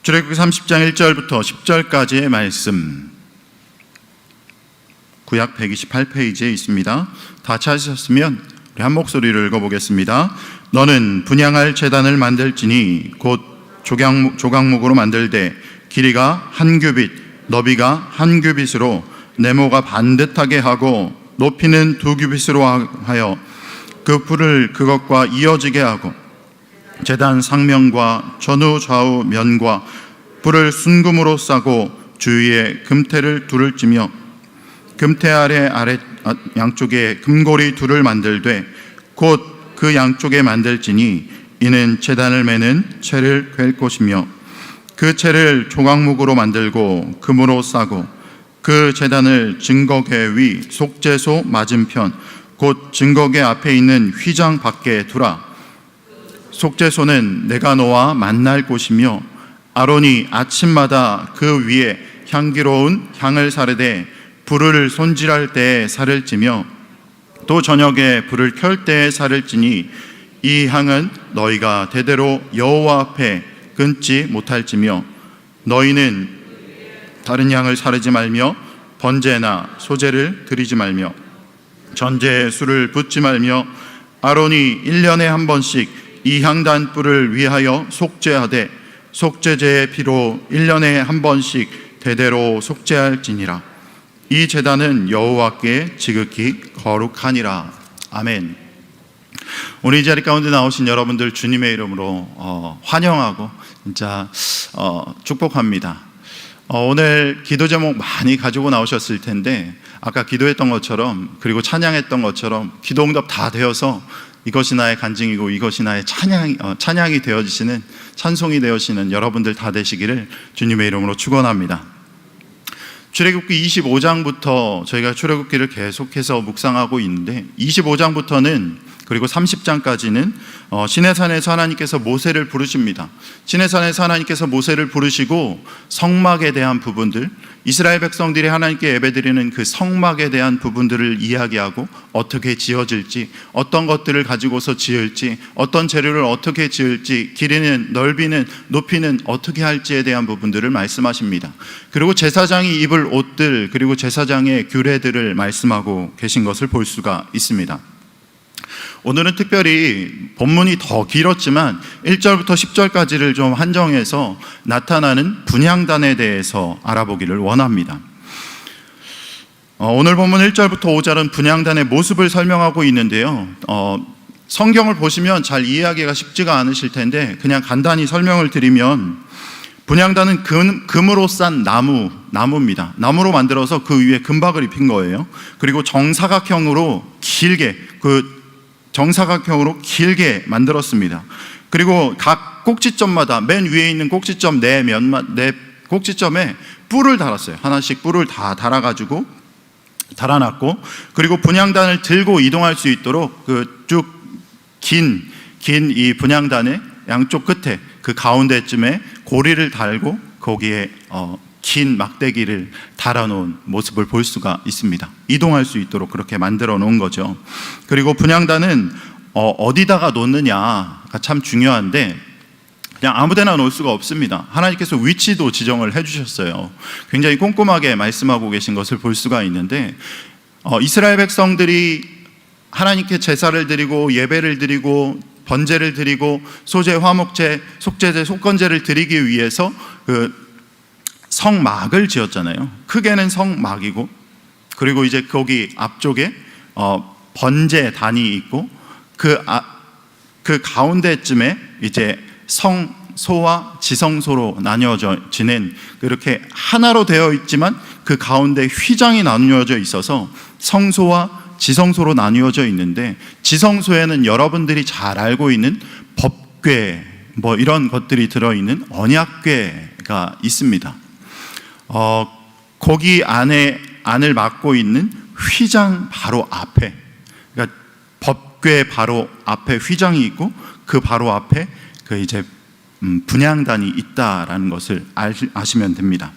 출애굽기 30장 1절부터 10절까지의 말씀, 구약 128페이지에 있습니다. 다 찾으셨으면 우리 한 목소리를 읽어보겠습니다. 너는 분향할 제단을 만들지니 곧 조각목으로 만들되 길이가 한 규빗, 너비가 한 규빗으로 네모가 반듯하게 하고 높이는 2규빗으로 하여 그 뿔을 그것과 이어지게 하고 제단 상면과 전후 좌우 면과 뿔을 순금으로 싸고 주위에 금태를 둘을 찌며 금태 아래 양쪽에 금고리 둘을 만들되 곧 그 양쪽에 만들지니 이는 제단을 매는 채를 꿰 것이며 그 채를 조각목으로 만들고 금으로 싸고 그 제단을 증거궤 위 속죄소 맞은편 곧 증거궤 앞에 있는 휘장 밖에 두라. 속죄소는 내가 너와 만날 곳이며 아론이 아침마다 그 위에 향기로운 향을 사르되 불을 손질할 때에 살을 찌며 또 저녁에 불을 켤 때에 살을 찌니 이 향은 너희가 대대로 여호와 앞에 끊지 못할지며 너희는 다른 양을 사르지 말며 번제나 소제를 드리지 말며 전제에 술을 붓지 말며 아론이 1년에 한 번씩 이 향단 뿔을 위하여 속죄하되 속죄제의 피로 1년에 한 번씩 대대로 속죄할지니라. 이 제단은 여호와께 지극히 거룩하니라. 아멘. 오늘 이 자리 가운데 나오신 여러분들 주님의 이름으로 환영하고 진짜 축복합니다. 오늘 기도 제목 많이 가지고 나오셨을 텐데 아까 기도했던 것처럼 그리고 찬양했던 것처럼 기도 응답 다 되어서 이것이 나의 간증이고 이것이 나의 찬양이 되어지시는, 찬송이 되어지시는 여러분들 다 되시기를 주님의 이름으로 축원합니다. 출애굽기 25장부터 저희가 출애굽기를 계속해서 묵상하고 있는데 25장부터는 그리고 30장까지는 시내산에서 하나님께서 모세를 부르십니다. 시내산에서 하나님께서 모세를 부르시고 성막에 대한 부분들, 이스라엘 백성들이 하나님께 예배드리는 그 성막에 대한 부분들을 이야기하고 어떻게 지어질지, 어떤 것들을 가지고서 지을지, 어떤 재료를 어떻게 지을지, 길이는, 넓이는, 높이는 어떻게 할지에 대한 부분들을 말씀하십니다. 그리고 제사장이 입을 옷들, 그리고 제사장의 규례들을 말씀하고 계신 것을 볼 수가 있습니다. 오늘은 특별히 본문이 더 길었지만 1절부터 10절까지를 좀 한정해서 나타나는 분향단에 대해서 알아보기를 원합니다. 오늘 본문 1절부터 5절은 분향단의 모습을 설명하고 있는데요. 성경을 보시면 잘 이해하기가 쉽지가 않으실 텐데 그냥 간단히 설명을 드리면 분향단은 금으로 싼 나무입니다. 나무로 만들어서 그 위에 금박을 입힌 거예요. 그리고 정사각형으로 길게 만들었습니다. 그리고 각 꼭지점마다 맨 위에 있는 꼭지점 네 꼭지점에 뿔을 달았어요. 하나씩 뿔을 다 달아놨고, 그리고 분향단을 들고 이동할 수 있도록 그 쭉 긴 이 분향단의 양쪽 끝에 그 가운데쯤에 고리를 달고 거기에 긴 막대기를 달아놓은 모습을 볼 수가 있습니다. 이동할 수 있도록 그렇게 만들어 놓은 거죠. 그리고 분향단은 어디다가 놓느냐가 참 중요한데 그냥 아무데나 놓을 수가 없습니다. 하나님께서 위치도 지정을 해주셨어요. 굉장히 꼼꼼하게 말씀하고 계신 것을 볼 수가 있는데 이스라엘 백성들이 하나님께 제사를 드리고 예배를 드리고 번제를 드리고 소제, 화목제, 속죄제, 속건제를 드리기 위해서 그 성막을 지었잖아요. 크게는 성막이고, 그리고 이제 거기 앞쪽에 번제단이 있고 그 가운데쯤에 이제 성소와 지성소로 나뉘어지는, 그렇게 하나로 되어 있지만 그 가운데 휘장이 나뉘어져 있어서 성소와 지성소로 나뉘어져 있는데, 지성소에는 여러분들이 잘 알고 있는 법궤 이런 것들이 들어있는 언약궤가 있습니다. 거기 안을 막고 있는 휘장 바로 앞에, 그러니까 법궤 바로 앞에 휘장이 있고 그 바로 앞에 그 이제 분향단이 있다라는 것을 아시면 됩니다.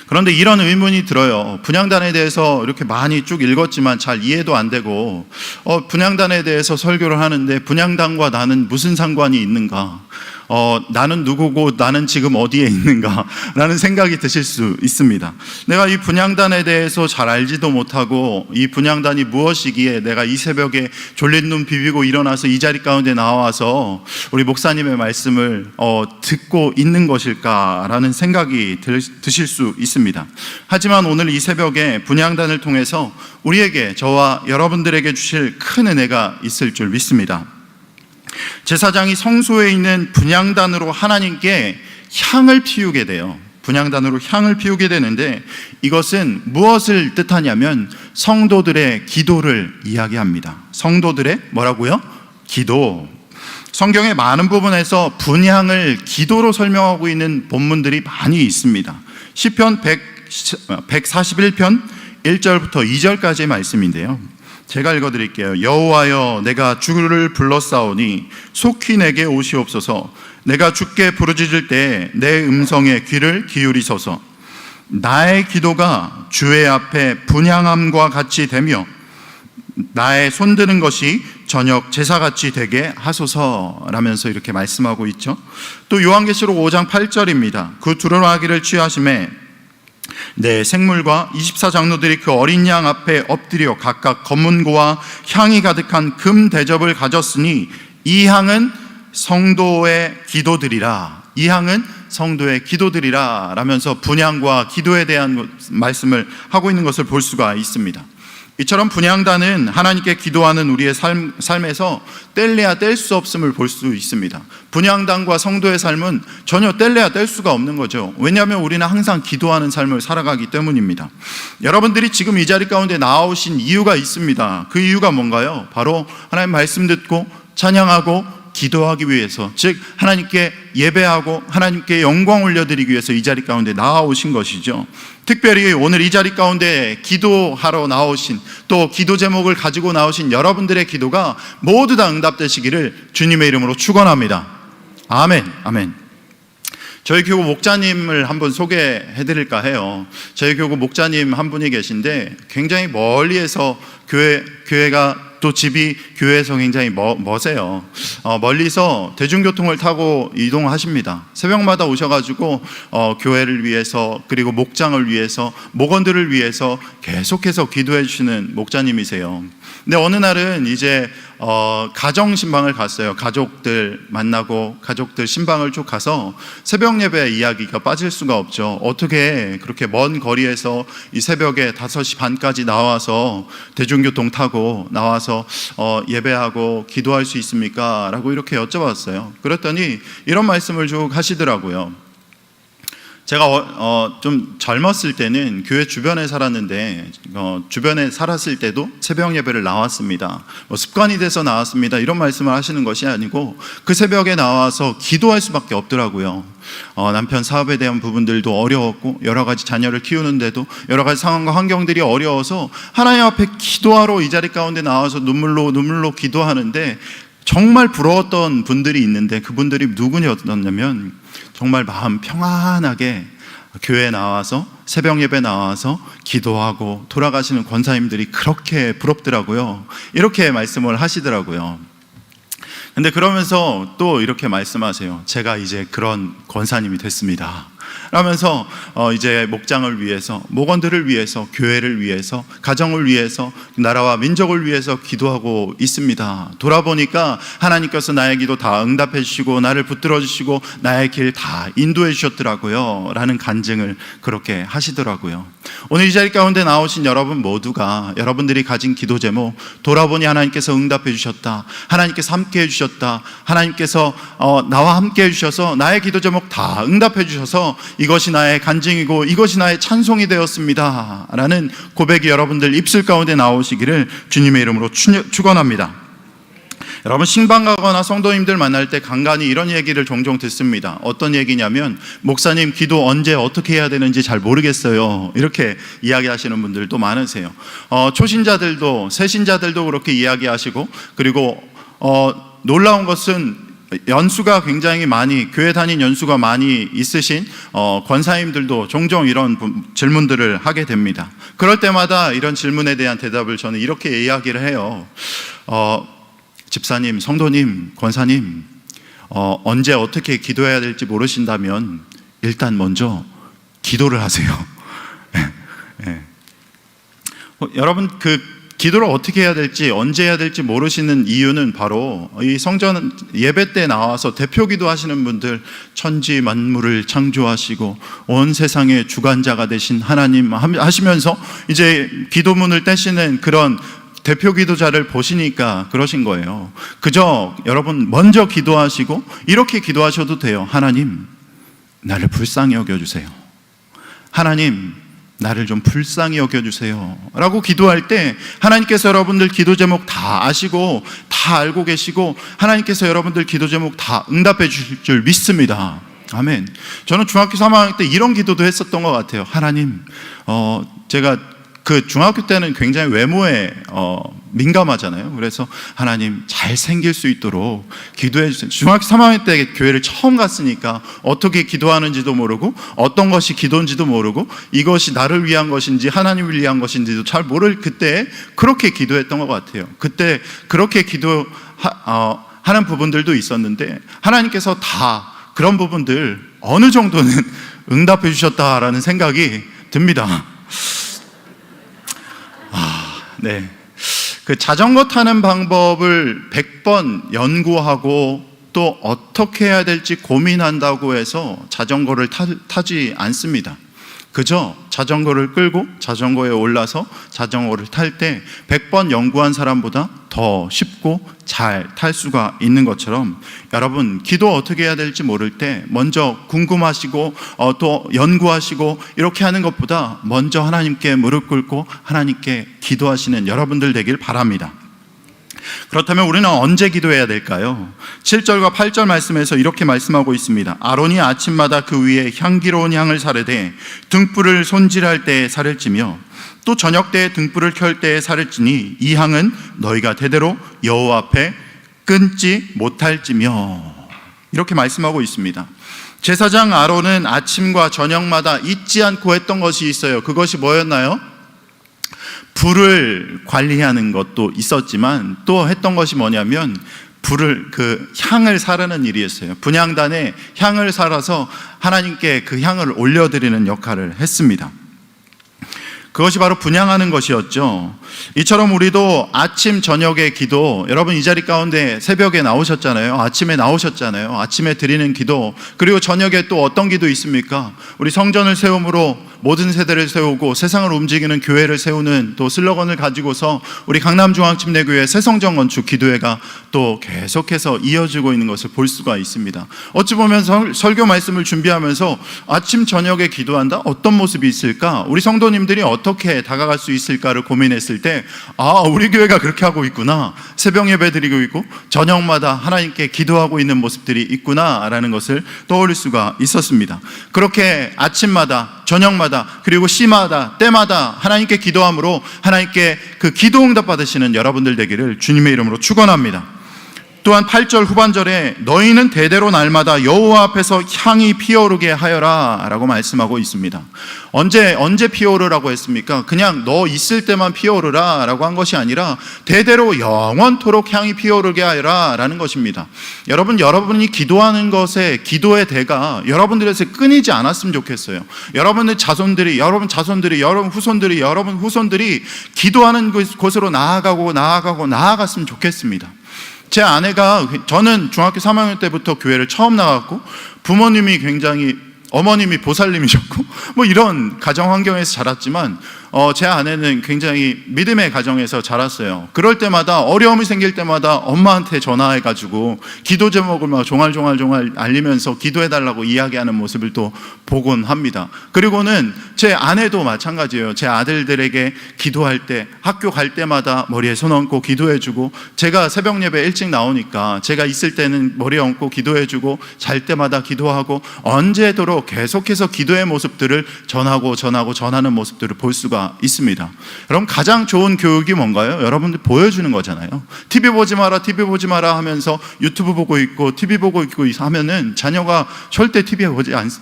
그런데 이런 의문이 들어요. 분향단에 대해서 이렇게 많이 쭉 읽었지만 잘 이해도 안 되고, 분향단에 대해서 설교를 하는데 분향단과 나는 무슨 상관이 있는가? 나는 누구고 나는 지금 어디에 있는가라는 생각이 드실 수 있습니다. 내가 이 분향단에 대해서 잘 알지도 못하고 이 분향단이 무엇이기에 내가 이 새벽에 졸린 눈 비비고 일어나서 이 자리 가운데 나와서 우리 목사님의 말씀을 듣고 있는 것일까라는 생각이 드실 수 있습니다. 하지만 오늘 이 새벽에 분향단을 통해서 우리에게, 저와 여러분들에게 주실 큰 은혜가 있을 줄 믿습니다. 제사장이 성소에 있는 분향단으로 하나님께 향을 피우게 돼요. 분향단으로 향을 피우게 되는데, 이것은 무엇을 뜻하냐면 성도들의 기도를 이야기합니다. 성도들의 뭐라고요? 기도. 성경의 많은 부분에서 분향을 기도로 설명하고 있는 본문들이 많이 있습니다. 시편 141편 1절부터 2절까지의 말씀인데요, 제가 읽어드릴게요. 여호와여, 내가 주를 불렀사오니 속히 내게 오시옵소서. 내가 주께 부르짖을 때 내 음성에 귀를 기울이소서. 나의 기도가 주의 앞에 분향함과 같이 되며 나의 손드는 것이 저녁 제사같이 되게 하소서라면서 이렇게 말씀하고 있죠. 또 요한계시록 5장 8절입니다. 그 두루마기를 취하심에 내 생물과 24장로들이 그 어린 양 앞에 엎드려 각각 검은고와 향이 가득한 금 대접을 가졌으니 이 향은 성도의 기도들이라. 이 향은 성도의 기도들이라 라면서 분향과 기도에 대한 말씀을 하고 있는 것을 볼 수가 있습니다. 이처럼 분향단은 하나님께 기도하는 우리의 삶에서 뗄래야 뗄 수 없음을 볼 수 있습니다. 분향단과 성도의 삶은 전혀 뗄래야 뗄 수가 없는 거죠. 왜냐하면 우리는 항상 기도하는 삶을 살아가기 때문입니다. 여러분들이 지금 이 자리 가운데 나오신 이유가 있습니다. 그 이유가 뭔가요? 바로 하나님 말씀 듣고 찬양하고 기도하기 위해서, 즉 하나님께 예배하고 하나님께 영광 올려드리기 위해서 이 자리 가운데 나오신 것이죠. 특별히 오늘 이 자리 가운데 기도하러 나오신, 또 기도 제목을 가지고 나오신 여러분들의 기도가 모두 다 응답되시기를 주님의 이름으로 축원합니다. 아멘, 아멘. 저희 교구 목자님을 한번 소개해 드릴까 해요. 저희 교구 목자님 한 분이 계신데 굉장히 멀리에서 교회가 또 집이 교회에서 굉장히 머세요. 멀리서 대중교통을 타고 이동하십니다. 새벽마다 오셔가지고 교회를 위해서, 그리고 목장을 위해서, 목원들을 위해서 계속해서 기도해 주시는 목자님이세요. 근데 어느 날은 이제 가정 신방을 갔어요. 가족들 만나고 가족들 신방을 쭉 가서 새벽 예배 이야기가 빠질 수가 없죠. 어떻게 그렇게 먼 거리에서 이 새벽에 5시 반까지 나와서 대중교통 타고 나와서 예배하고 기도할 수 있습니까? 라고 이렇게 여쭤봤어요. 그랬더니 이런 말씀을 쭉 하시더라고요. 제가 좀 젊었을 때는 교회 주변에 살았는데 주변에 살았을 때도 새벽 예배를 나왔습니다. 습관이 돼서 나왔습니다. 이런 말씀을 하시는 것이 아니고 그 새벽에 나와서 기도할 수밖에 없더라고요. 남편 사업에 대한 부분들도 어려웠고 여러 가지 자녀를 키우는데도 여러 가지 상황과 환경들이 어려워서 하나님 앞에 기도하러 이 자리 가운데 나와서 눈물로 기도하는데, 정말 부러웠던 분들이 있는데 그분들이 누구였냐면 정말 마음 평안하게 교회에 나와서 새벽 예배 나와서 기도하고 돌아가시는 권사님들이 그렇게 부럽더라고요. 이렇게 말씀을 하시더라고요. 근데 그러면서 또 이렇게 말씀하세요. 제가 이제 그런 권사님이 됐습니다 라면서 이제 목장을 위해서, 목원들을 위해서, 교회를 위해서, 가정을 위해서, 나라와 민족을 위해서 기도하고 있습니다. 돌아보니까 하나님께서 나의 기도 다 응답해 주시고 나를 붙들어 주시고 나의 길 다 인도해 주셨더라고요 라는 간증을 그렇게 하시더라고요. 오늘 이 자리 가운데 나오신 여러분 모두가 여러분들이 가진 기도 제목, 돌아보니 하나님께서 응답해 주셨다, 하나님께서 함께 해 주셨다, 하나님께서 나와 함께 해 주셔서 나의 기도 제목 다 응답해 주셔서 이것이 나의 간증이고 이것이 나의 찬송이 되었습니다 라는 고백이 여러분들 입술 가운데 나오시기를 주님의 이름으로 축원합니다. 여러분, 신방 가거나 성도님들 만날 때 간간히 이런 얘기를 종종 듣습니다. 어떤 얘기냐면, 목사님 기도 언제 어떻게 해야 되는지 잘 모르겠어요, 이렇게 이야기하시는 분들도 많으세요. 초신자들도 새신자들도 그렇게 이야기하시고, 그리고 놀라운 것은 연수가 굉장히 많이, 교회 다닌 연수가 많이 있으신 권사님들도 종종 이런 질문들을 하게 됩니다. 그럴 때마다 이런 질문에 대한 대답을 저는 이렇게 이야기를 해요. 집사님, 성도님, 권사님, 언제 어떻게 기도해야 될지 모르신다면 일단 먼저 기도를 하세요. 여러분, 기도를 어떻게 해야 될지, 언제 해야 될지 모르시는 이유는 바로 이 성전 예배 때 나와서 대표 기도하시는 분들, 천지 만물을 창조하시고 온 세상의 주관자가 되신 하나님 하시면서 이제 기도문을 떼시는 그런 대표 기도자를 보시니까 그러신 거예요. 그저 여러분 먼저 기도하시고 이렇게 기도하셔도 돼요. 하나님, 나를 불쌍히 여겨주세요. 하나님, 나를 좀 불쌍히 여겨주세요 라고 기도할 때 하나님께서 여러분들 기도 제목 다 아시고 다 알고 계시고 하나님께서 여러분들 기도 제목 다 응답해 주실 줄 믿습니다. 아멘. 저는 중학교 3학년 때 이런 기도도 했었던 것 같아요. 하나님, 제가 중학교 때는 굉장히 외모에 민감하잖아요. 그래서 하나님, 잘생길 수 있도록 기도해 주세요. 중학교 3학년 때 교회를 처음 갔으니까 어떻게 기도하는지도 모르고 어떤 것이 기도인지도 모르고 이것이 나를 위한 것인지 하나님을 위한 것인지도 잘 모를 그때 그렇게 기도했던 것 같아요. 그때 그렇게 기도하는 부분들도 있었는데 하나님께서 다 그런 부분들 어느 정도는 응답해 주셨다라는 생각이 듭니다. 네. 자전거 타는 방법을 100번 연구하고 또 어떻게 해야 될지 고민한다고 해서 자전거를 타지 않습니다. 그저 자전거를 끌고 자전거에 올라서 자전거를 탈 때 100번 연구한 사람보다 더 쉽고 잘 탈 수가 있는 것처럼 여러분, 기도 어떻게 해야 될지 모를 때 먼저 궁금하시고 또 연구하시고 이렇게 하는 것보다 먼저 하나님께 무릎 꿇고 하나님께 기도하시는 여러분들 되길 바랍니다. 그렇다면 우리는 언제 기도해야 될까요? 7절과 8절 말씀에서 이렇게 말씀하고 있습니다. 아론이 아침마다 그 위에 향기로운 향을 사르되 등불을 손질할 때에 살을 찌며 또 저녁 때에 등불을 켤 때에 살을 찌니 이 향은 너희가 대대로 여호와 앞에 끊지 못할지며, 이렇게 말씀하고 있습니다. 제사장 아론은 아침과 저녁마다 잊지 않고 했던 것이 있어요. 그것이 뭐였나요? 불을 관리하는 것도 있었지만 또 했던 것이 뭐냐면 향을 사르는 일이었어요. 분향단에 향을 사라서 하나님께 그 향을 올려드리는 역할을 했습니다. 그것이 바로 분향하는 것이었죠. 이처럼 우리도 아침 저녁의 기도, 여러분 이 자리 가운데 새벽에 나오셨잖아요. 아침에 나오셨잖아요. 아침에 드리는 기도, 그리고 저녁에 또 어떤 기도 있습니까? 우리 성전을 세움으로 모든 세대를 세우고 세상을 움직이는 교회를 세우는 또 슬로건을 가지고서 우리 강남중앙침례교회 새성전 건축 기도회가 또 계속해서 이어지고 있는 것을 볼 수가 있습니다. 어찌 보면 설교 말씀을 준비하면서 아침 저녁에 기도한다? 어떤 모습이 있을까? 우리 성도님들이 어떻게 다가갈 수 있을까를 고민했을 때 우리 교회가 그렇게 하고 있구나, 새벽 예배 드리고 있고 저녁마다 하나님께 기도하고 있는 모습들이 있구나라는 것을 떠올릴 수가 있었습니다. 그렇게 아침마다 저녁마다 그리고 시마다 때마다 하나님께 기도함으로 하나님께 그 기도 응답 받으시는 여러분들 되기를 주님의 이름으로 축원합니다. 또한 8절 후반절에 너희는 대대로 날마다 여호와 앞에서 향이 피어오르게 하여라 라고 말씀하고 있습니다. 언제 피어오르라고 했습니까? 그냥 너 있을 때만 피어오르라 라고 한 것이 아니라 대대로 영원토록 향이 피어오르게 하여라 라는 것입니다. 여러분이 기도하는 것에 기도의 대가 여러분들에서 끊이지 않았으면 좋겠어요. 여러분 후손들이 기도하는 곳으로 나아갔으면 좋겠습니다. 제 아내가, 저는 중학교 3학년 때부터 교회를 처음 나갔고 부모님이 어머님이 보살님이셨고 이런 가정 환경에서 자랐지만 제 아내는 굉장히 믿음의 가정에서 자랐어요. 그럴 때마다 어려움이 생길 때마다 엄마한테 전화해가지고 기도 제목을 막 종알종알 알리면서 기도해달라고 이야기하는 모습을 또 보곤 합니다. 그리고는 제 아내도 마찬가지예요. 제 아들들에게 기도할 때 학교 갈 때마다 머리에 손 얹고 기도해주고, 제가 새벽 예배 일찍 나오니까 제가 있을 때는 머리에 얹고 기도해주고 잘 때마다 기도하고 언제도록 계속해서 기도의 모습들을 전하는 모습들을 볼 수가 있습니다. 여러분, 가장 좋은 교육이 뭔가요? 여러분들 보여주는 거잖아요. TV 보지 마라 하면서 유튜브 보고 있고 TV 보고 있고 하면은 자녀가 절대 TV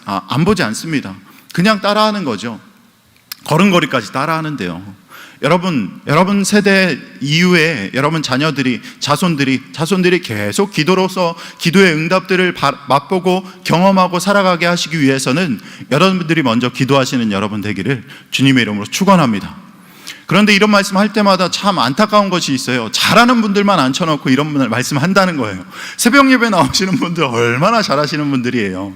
안 보지 않습니다. 그냥 따라하는 거죠. 걸음걸이까지 따라하는데요. 여러분 세대 이후에 여러분 자손들이 계속 기도로서 기도의 응답들을 맛보고 경험하고 살아가게 하시기 위해서는 여러분들이 먼저 기도하시는 여러분 되기를 주님의 이름으로 축원합니다. 그런데 이런 말씀할 때마다 참 안타까운 것이 있어요. 잘하는 분들만 앉혀놓고 이런 말씀한다는 거예요. 새벽 예배 나오시는 분들 얼마나 잘하시는 분들이에요.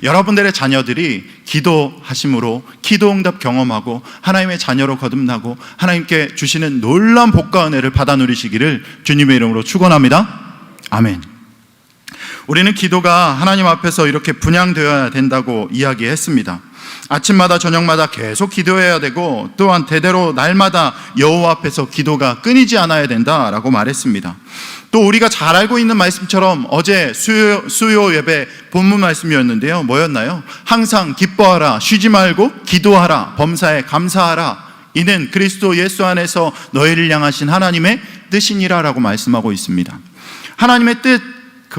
여러분들의 자녀들이 기도하심으로 기도 응답 경험하고 하나님의 자녀로 거듭나고 하나님께 주시는 놀라운 복과 은혜를 받아 누리시기를 주님의 이름으로 축원합니다. 아멘. 우리는 기도가 하나님 앞에서 이렇게 분향되어야 된다고 이야기했습니다. 아침마다 저녁마다 계속 기도해야 되고 또한 대대로 날마다 여호와 앞에서 기도가 끊이지 않아야 된다라고 말했습니다. 또 우리가 잘 알고 있는 말씀처럼 어제 수요 예배 본문 말씀이었는데요. 뭐였나요? 항상 기뻐하라, 쉬지 말고 기도하라, 범사에 감사하라. 이는 그리스도 예수 안에서 너희를 향하신 하나님의 뜻이니라 라고 말씀하고 있습니다. 하나님의 뜻,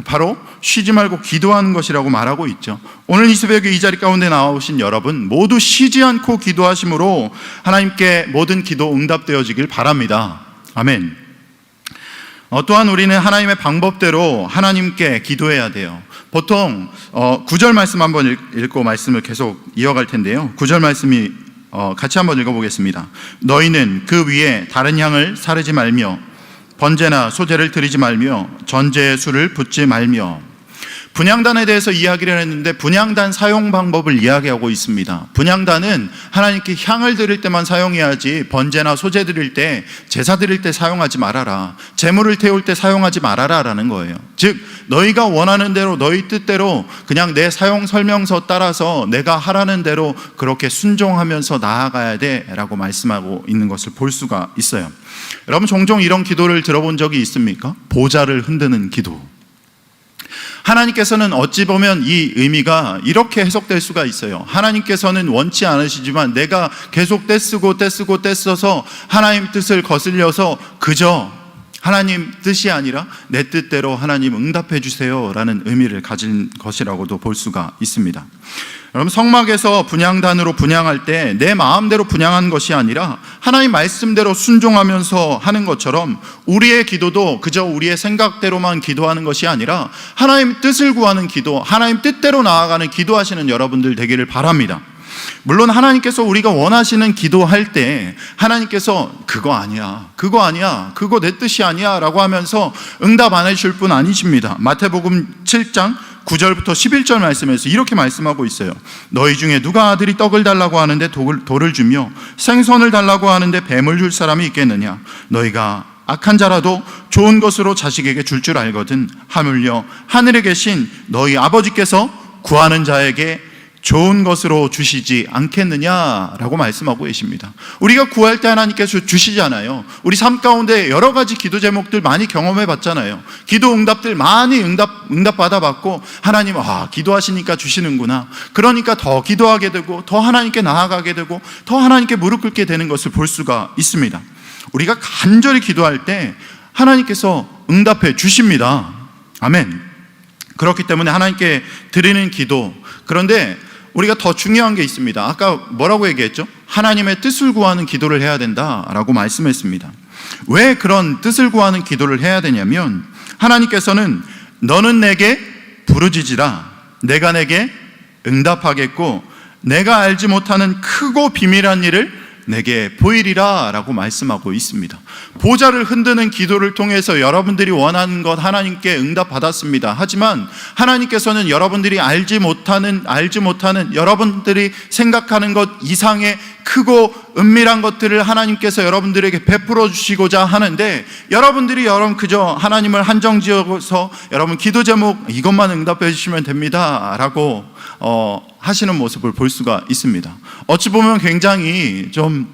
바로 쉬지 말고 기도하는 것이라고 말하고 있죠. 오늘 이 새벽에 이 자리 가운데 나오신 여러분 모두 쉬지 않고 기도하심으로 하나님께 모든 기도 응답되어지길 바랍니다. 아멘. 또한 우리는 하나님의 방법대로 하나님께 기도해야 돼요. 보통 9절 말씀 한번 읽고 말씀을 계속 이어갈 텐데요. 9절 말씀이 같이 한번 읽어보겠습니다. 너희는 그 위에 다른 향을 사르지 말며 번제나 소제를 드리지 말며 전제의 술을 붓지 말며. 분향단에 대해서 이야기를 했는데 분향단 사용 방법을 이야기하고 있습니다. 분향단은 하나님께 향을 드릴 때만 사용해야지 번제나 소제 드릴 때, 제사 드릴 때 사용하지 말아라, 제물을 태울 때 사용하지 말아라 라는 거예요. 즉 너희가 원하는 대로 너희 뜻대로 그냥 내 사용 설명서 따라서 내가 하라는 대로 그렇게 순종하면서 나아가야 돼 라고 말씀하고 있는 것을 볼 수가 있어요. 여러분 종종 이런 기도를 들어본 적이 있습니까? 보좌를 흔드는 기도. 하나님께서는 어찌 보면 이 의미가 이렇게 해석될 수가 있어요. 하나님께서는 원치 않으시지만 내가 계속 떼쓰서 하나님 뜻을 거슬려서 그저 하나님 뜻이 아니라 내 뜻대로 하나님 응답해 주세요 라는 의미를 가진 것이라고도 볼 수가 있습니다. 여러분 성막에서 분향단으로 분향할 때 내 마음대로 분향한 것이 아니라 하나님 말씀대로 순종하면서 하는 것처럼 우리의 기도도 그저 우리의 생각대로만 기도하는 것이 아니라 하나님 뜻을 구하는 기도, 하나님 뜻대로 나아가는 기도하시는 여러분들 되기를 바랍니다. 물론 하나님께서 우리가 원하시는 기도할 때 하나님께서 그거 아니야, 그거 내 뜻이 아니야 라고 하면서 응답 안 해줄 뿐 아니십니다. 마태복음 7장 9절부터 11절 말씀에서 이렇게 말씀하고 있어요. 너희 중에 누가 아들이 떡을 달라고 하는데 돌을 주며 생선을 달라고 하는데 뱀을 줄 사람이 있겠느냐? 너희가 악한 자라도 좋은 것으로 자식에게 줄 줄 알거든 하물며 하늘에 계신 너희 아버지께서 구하는 자에게 좋은 것으로 주시지 않겠느냐라고 말씀하고 계십니다. 우리가 구할 때 하나님께서 주시잖아요. 우리 삶 가운데 여러 가지 기도 제목들 많이 경험해 봤잖아요. 기도 응답들 많이 응답 받아봤고 하나님 기도하시니까 주시는구나. 그러니까 더 기도하게 되고 더 하나님께 나아가게 되고 더 하나님께 무릎 꿇게 되는 것을 볼 수가 있습니다. 우리가 간절히 기도할 때 하나님께서 응답해 주십니다. 아멘. 그렇기 때문에 하나님께 드리는 기도, 그런데 우리가 더 중요한 게 있습니다. 아까 뭐라고 얘기했죠? 하나님의 뜻을 구하는 기도를 해야 된다라고 말씀했습니다. 왜 그런 뜻을 구하는 기도를 해야 되냐면 하나님께서는 너는 내게 부르짖으라, 내가 내게 응답하겠고 내가 알지 못하는 크고 비밀한 일을 내게 보이리라 라고 말씀하고 있습니다. 보좌를 흔드는 기도를 통해서 여러분들이 원하는 것 하나님께 응답 받았습니다. 하지만 하나님께서는 여러분들이 알지 못하는 여러분들이 생각하는 것 이상의 크고 은밀한 것들을 하나님께서 여러분들에게 베풀어 주시고자 하는데 여러분들이 그저 하나님을 한정지어서 여러분 기도 제목 이것만 응답해 주시면 됩니다 라고 하시는 모습을 볼 수가 있습니다. 어찌 보면 굉장히 좀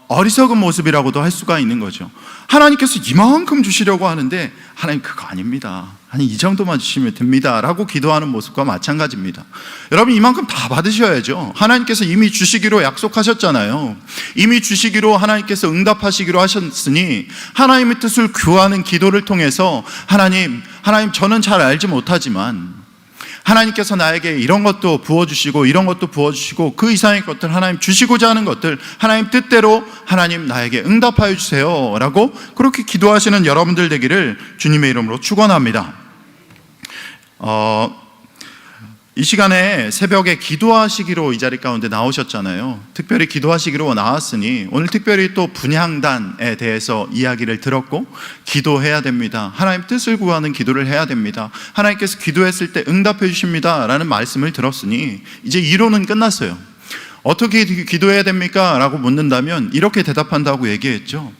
어리석은 모습이라고도 할 수가 있는 거죠. 하나님께서 이만큼 주시려고 하는데 하나님 그거 아닙니다, 아니 이 정도만 주시면 됩니다 라고 기도하는 모습과 마찬가지입니다. 여러분 이만큼 다 받으셔야죠. 하나님께서 이미 주시기로 약속하셨잖아요. 이미 주시기로 하나님께서 응답하시기로 하셨으니 하나님의 뜻을 구하는 기도를 통해서 하나님 저는 잘 알지 못하지만 하나님께서 나에게 이런 것도 부어주시고 이런 것도 부어주시고 그 이상의 것들 하나님 주시고자 하는 것들 하나님 뜻대로 하나님 나에게 응답하여 주세요 라고 그렇게 기도하시는 여러분들 되기를 주님의 이름으로 축원합니다. 이 시간에 새벽에 기도하시기로 이 자리 가운데 나오셨잖아요. 특별히 기도하시기로 나왔으니 오늘 특별히 또 분향단에 대해서 이야기를 들었고 기도해야 됩니다. 하나님 뜻을 구하는 기도를 해야 됩니다. 하나님께서 기도했을 때 응답해 주십니다 라는 말씀을 들었으니 이제 이론은 끝났어요. 어떻게 기도해야 됩니까? 라고 묻는다면 이렇게 대답한다고 얘기했죠.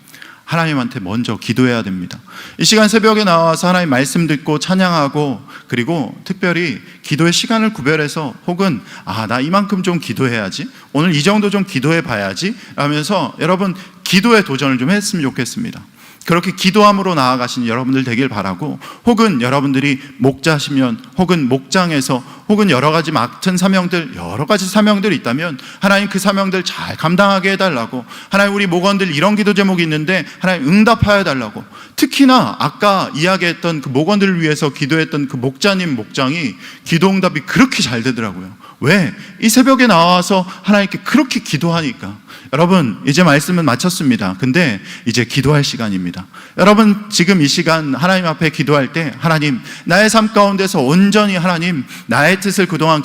하나님한테 먼저 기도해야 됩니다. 이 시간 새벽에 나와서 하나님 말씀 듣고 찬양하고 그리고 특별히 기도의 시간을 구별해서 혹은 나 이만큼 좀 기도해야지, 오늘 이 정도 좀 기도해 봐야지 하면서 여러분 기도의 도전을 좀 했으면 좋겠습니다. 그렇게 기도함으로 나아가신 여러분들 되길 바라고, 혹은 여러분들이 목자시면 혹은 목장에서 혹은 여러 가지 맡은 사명들, 여러 가지 사명들이 있다면 하나님 그 사명들 잘 감당하게 해달라고, 하나님 우리 목원들 이런 기도 제목이 있는데 하나님 응답하여 달라고, 특히나 아까 이야기했던 그 목원들을 위해서 기도했던 그 목자님 목장이 기도 응답이 그렇게 잘 되더라고요. 왜? 이 새벽에 나와서 하나님께 그렇게 기도하니까. 여러분 이제 말씀은 마쳤습니다. 근데 이제 기도할 시간입니다. 여러분 지금 이 시간 하나님 앞에 기도할 때 하나님 나의 삶 가운데서 온전히 하나님 나의 뜻을 그동안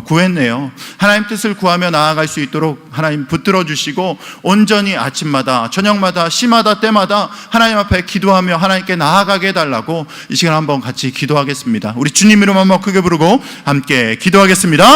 구했네요. 하나님 뜻을 구하며 나아갈 수 있도록 하나님 붙들어 주시고 온전히 아침마다 저녁마다 시마다 때마다 하나님 앞에 기도하며 하나님께 나아가게 해달라고 이 시간 한번 같이 기도하겠습니다. 우리 주님 이름 한번 크게 부르고 함께 기도하겠습니다.